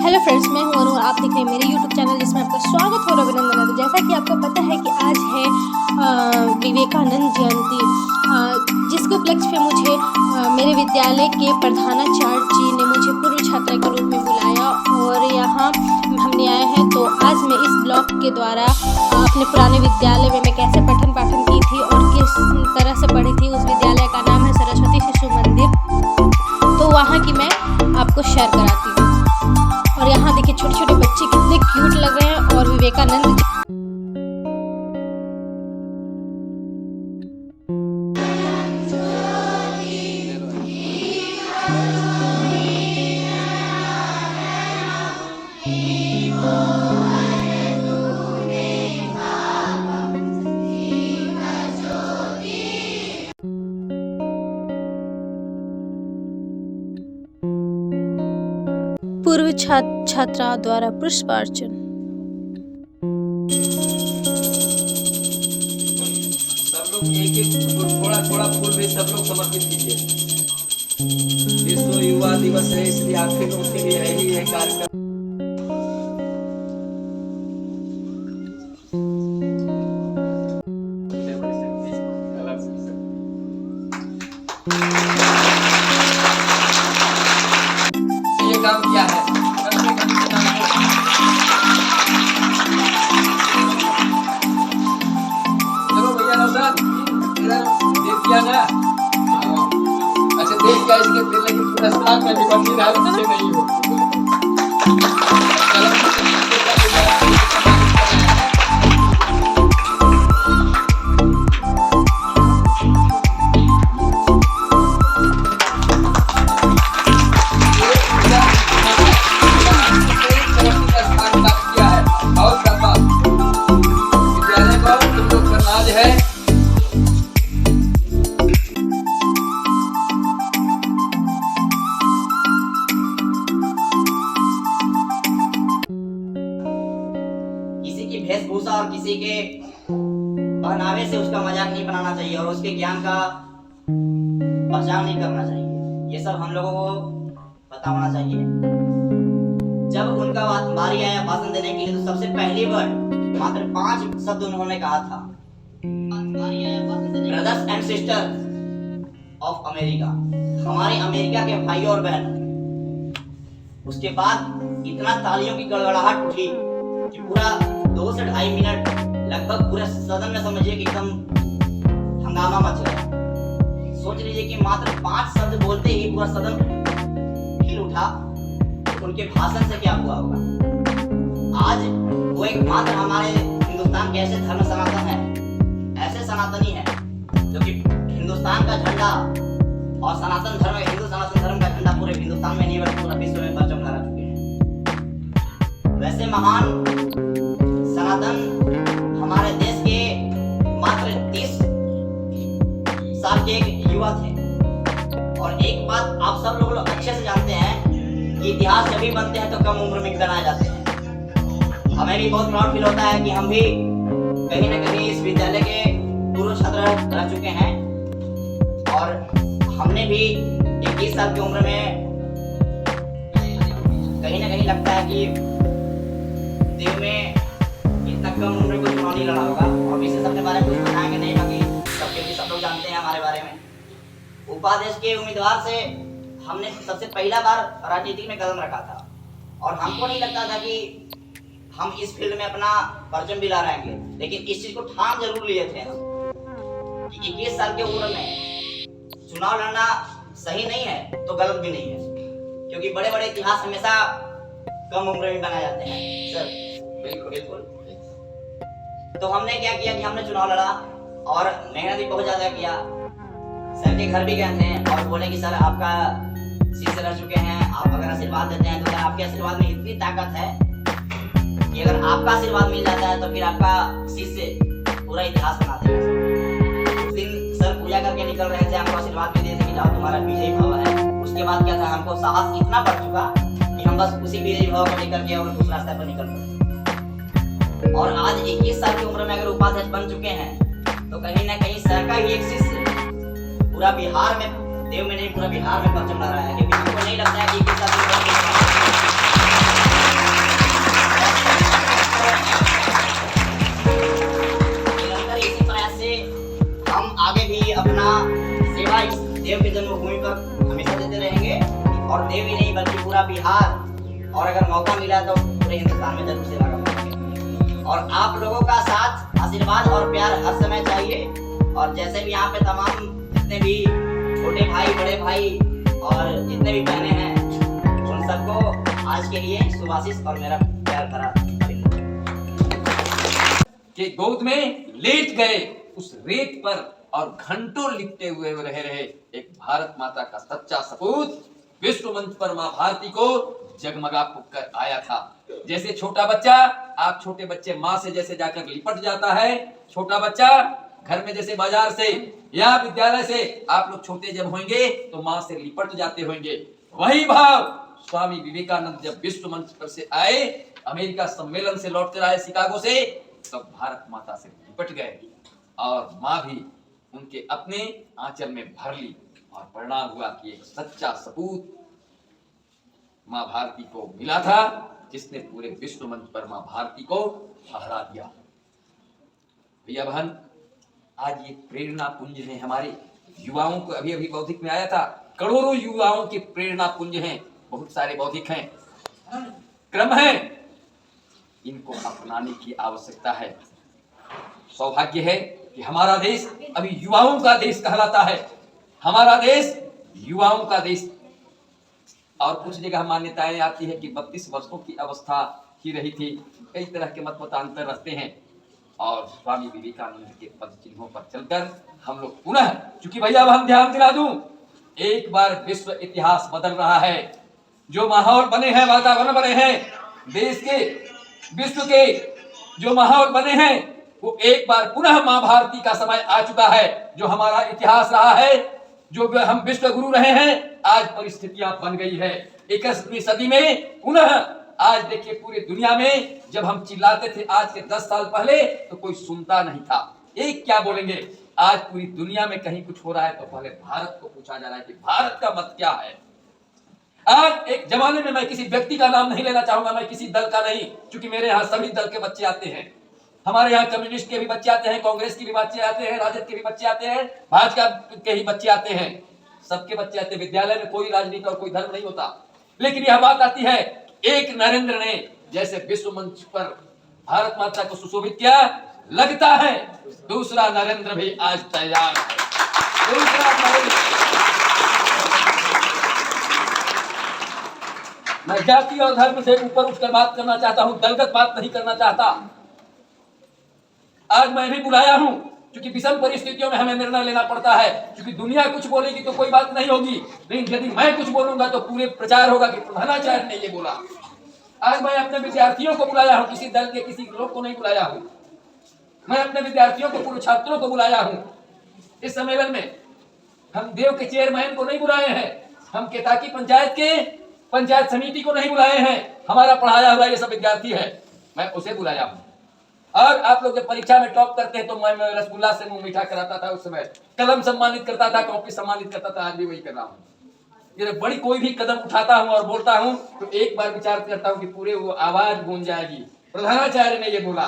Hello friends, मैं हूं अनु और आप देख रहे हैं मेरे यूट्यूब चैनल जिसमें आपका स्वागत और अभिनंदन है। तो जैसा कि आपको पता है कि आज है विवेकानंद जयंती, जिसके उपलक्ष्य में मुझे मेरे विद्यालय के प्रधानाचार्य जी ने मुझे पूर्व छात्रा के रूप में बुलाया और यहाँ हमने आए हैं। तो आज मैं इस ब्लॉग के द्वारा अपने पुराने विद्यालय में मैं कैसे पठन पाठन की थी और किस तरह से पढ़ी थी। उस विद्यालय का नाम है सरस्वती शिशु मंदिर, तो वहाँ की मैं आपको शेयर कराती हूँ। और यहाँ देखिए छोटे छोटे बच्चे कितने क्यूट लग रहे हैं और विवेकानंद पूर्व छात्रा द्वारा पुष्पार्चन। सब लोग एक एक थोड़ा थोड़ा फूल भी सब लोग समर्पित कीजिए। विश्व युवा दिवस है, इसलिए आपके लोगों के लिए है ही है कार्यक्रम। ये काम क्या है? चलो भैया नौशाद, इधर देख किया ना? अच्छा देख क्या इसके दिल लेकिन पुरस्कार में भी बंदी रहा पीछे नहीं हो। वेशभूषा और किसी के पहनावे से उसका मजाक नहीं बनाना चाहिए और उसके ज्ञान का पहचान नहीं करना चाहिए। ये सब हम लोगों को पता होना चाहिए। जब उनका बारी आया भाषण देने के लिए तो सबसे पहली बार मात्र 5 शब्द उन्होंने कहा था, brothers and sister of America, हमारे अमेरिका के भाई और बहन। उसके बाद इतना तालियों की गड़गड़ाहट उठी कि पूरा 2 से 2.5 मिनट लगभग पूरे सदन में समझिए कि एकदम हंगामा मच गया। सोच लीजिए कि मात्र 5 शब्द बोलते ही पूरा सदन हिल उठा। तो उनके भाषण से क्या हुआ होगा? आज वो एक मात्र हमारे हिंदुस्तान के ऐसे धर्म सनातन है, ऐसे सनातनी है जो कि हिंदुस्तान का झंडा और सनातन धर्म, हिंदू सनातन धर्म का झंडा पूरे हिंदुस्तान में नहीं बल्कि पूरा विश्व में परचम लहरा चुके हैं। वैसे महान सनातन हमारे देश के मात्र 30 साल के एक युवा थे। और एक बात आप सब लोग अच्छे से जानते हैं कि इतिहास जब भी बनते हैं तो कम उम्र में बनाए जाते हैं। हमें भी बहुत प्राउड फील होता है कि हम भी कहीं ना कहीं इस विद्यालय के पूर्व छात्र रह चुके हैं और हमने भी 21 साल की उम्र में कहीं ना कहीं लगता है कि देव में इतना कम उम्र को चुनाव नहीं लड़ा होगा। और विशेष अपने बारे में कुछ बताएंगे नहीं, बाकी सब लोग जानते हैं हमारे बारे में। उपाध्यक्ष के उम्मीदवार से हमने सबसे पहला बार राजनीति में कदम रखा था और हमको नहीं लगता था कि हम इस फील्ड में अपना परचम भी लहराएंगे, लेकिन इस चीज को ठान जरूर लिए थे हम कि 21 साल की उम्र में चुनाव लड़ना सही नहीं है तो गलत भी नहीं है, क्योंकि बड़े बड़े इतिहास हमेशा कम उम्र में बनाए जाते हैं। सर बिल्कुल। तो हमने क्या किया कि हमने चुनाव लड़ा और मेहनत भी बहुत ज्यादा किया। सर के घर भी गए थे और बोले कि सर आपका शिष्य रह चुके हैं, आप अगर आशीर्वाद देते हैं तो सर आपके आशीर्वाद में इतनी ताकत है कि अगर आपका आशीर्वाद मिल जाता है तो फिर आपका शिष्य पूरा इतिहास बना देगा। उस दिन सर पूजा करके निकल रहे थे, हमको आशीर्वाद भी दिए थे कि जाओ तुम्हारा विजयी भव है। उसके बाद क्या था, हमको साहस इतना बढ़ चुका कि हम बस उसी विजयी भव को लेकर के और उस रास्ते पर निकल पड़े। और आज 21 साल की उम्र में अगर उपाध्यक्ष बन चुके हैं तो कहीं ना कहीं सर का ही एक शिष्य पूरा बिहार में, देव में नहीं पूरा बिहार में परचम लहराया है, क्योंकि हमको नहीं लगता है कि 21 साल की उम्र में बिहार और अगर मौका मिला तो पूरे हिंदुस्तान में जरूर सेवा करूंगा। और आप लोगों का साथ, आशीर्वाद और प्यार हर समय चाहिए। और जैसे भी यहाँ पे तमाम जितने भी छोटे भाई, बड़े भाई और जितने भी बहने हैं, उन सबको आज के लिए सुभाषिस और मेरा प्यार भरा कि गोद में लेट गए उस रेत पर और घंटों लिपटे हुए रहे एक भारत माता का सच्चा सपूत विश्व मंच पर मां भारती को जगमगा फूंककर आया था। जैसे छोटा बच्चा, आप छोटे बच्चे माँ से जैसे जाकर लिपट जाता है, छोटा बच्चा घर में जैसे बाजार से या विद्यालय से आप लोग छोटे जब होंगे तो माँ से लिपट जाते होंगे, वही भाव स्वामी विवेकानंद जब विश्व मंच पर से आए, अमेरिका सम्मेलन से लौटकर आए शिकागो से, तब भारत माता से लिपट गए और माँ भी उनके अपने आंचल में भर ली और परिणाम हुआ कि एक सच्चा सपूत माँ भारती को मिला था जिसने पूरे विश्व मंच पर माँ भारती को फहरा दिया। भैया बहन, आज ये प्रेरणा पुंज है हमारे युवाओं को। अभी अभी बौद्धिक में आया था, करोड़ों युवाओं के प्रेरणा पुंज हैं, बहुत सारे बौद्धिक हैं, क्रम है, इनको अपनाने की आवश्यकता है। सौभाग्य है कि हमारा देश अभी युवाओं का देश कहलाता है, हमारा देश युवाओं का देश। और कुछ जगह मान्यताएं आती है कि 32 वर्षों की अवस्था ही रही थी, कई तरह के मत मतांतर रहते हैं। और स्वामी विवेकानंद के पद चिन्हों पर चलकर हम लोग पुनः, चूंकि भैया अब हम ध्यान दिला दूं, एक बार विश्व इतिहास बदल रहा है। जो माहौल बने हैं, वातावरण बने हैं, देश के, विश्व के जो माहौल बने हैं, वो एक बार पुनः मां भारती का समय आ चुका है। जो हमारा इतिहास रहा है, जो हम विश्व गुरु रहे हैं, आज परिस्थितियां बन गई है। 21वीं सदी में पुनः आज देखिए पूरी दुनिया में जब हम चिल्लाते थे आज के 10 साल पहले तो कोई सुनता नहीं था। एक क्या बोलेंगे, आज पूरी दुनिया में कहीं कुछ हो रहा है तो पहले भारत को पूछा जा रहा है कि भारत का मत क्या है। आज एक जमाने में, मैं किसी व्यक्ति का नाम नहीं लेना चाहूंगा, मैं किसी दल का नहीं, क्योंकि मेरे यहाँ सभी दल के बच्चे आते हैं। हमारे यहाँ कम्युनिस्ट के भी बच्चे आते हैं, कांग्रेस के भी बच्चे आते हैं, राजद के भी बच्चे आते हैं, भाजपा के ही बच्चे आते हैं, सबके बच्चे आते हैं। विद्यालय में कोई राजनीति और कोई धर्म नहीं होता। लेकिन यह बात आती है, एक नरेंद्र ने जैसे विश्व मंच पर भारत माता को सुशोभित किया, लगता है दूसरा नरेंद्र भी आज तैयार है। दूसरा नरेंद्र, मैं जाति और धर्म से ऊपर उठकर बात करना चाहता हूं, दलगत बात नहीं करना चाहता। आज मैं भी बुलाया हूं क्योंकि विषम परिस्थितियों में हमें निर्णय लेना पड़ता है, क्योंकि दुनिया कुछ बोलेगी तो कोई बात नहीं होगी, लेकिन यदि मैं कुछ बोलूंगा तो पूरे प्रचार होगा कि प्रधानाचार्य ने ये बोला। आज मैं अपने विद्यार्थियों को बुलाया हूं, किसी दल के किसी लोग को नहीं बुलाया हूं, मैं अपने विद्यार्थियों को, पूर्व छात्रों को बुलाया हूं। इस सम्मेलन में हम देव के चेयरमैन को नहीं बुलाए हैं, हम केताकी पंचायत के पंचायत समिति को नहीं बुलाए हैं, हमारा पढ़ाया हुआ ये सब विद्यार्थी है, मैं उसे बुलाया हूं। और आप लोग जब परीक्षा में टॉप करते हैं तो मैं रसगुल्ला से मुंह मीठा कराता था, उस समय कलम सम्मानित करता था, कॉपी सम्मानित करता था, आज भी वही कर रहा हूँ। ये बड़ी कोई भी कदम उठाता हूँ और बोलता हूँ तो एक बार विचार करता हूँ कि पूरे वो आवाज गूंज जाएगी, प्रधानाचार्य ने ये बोला,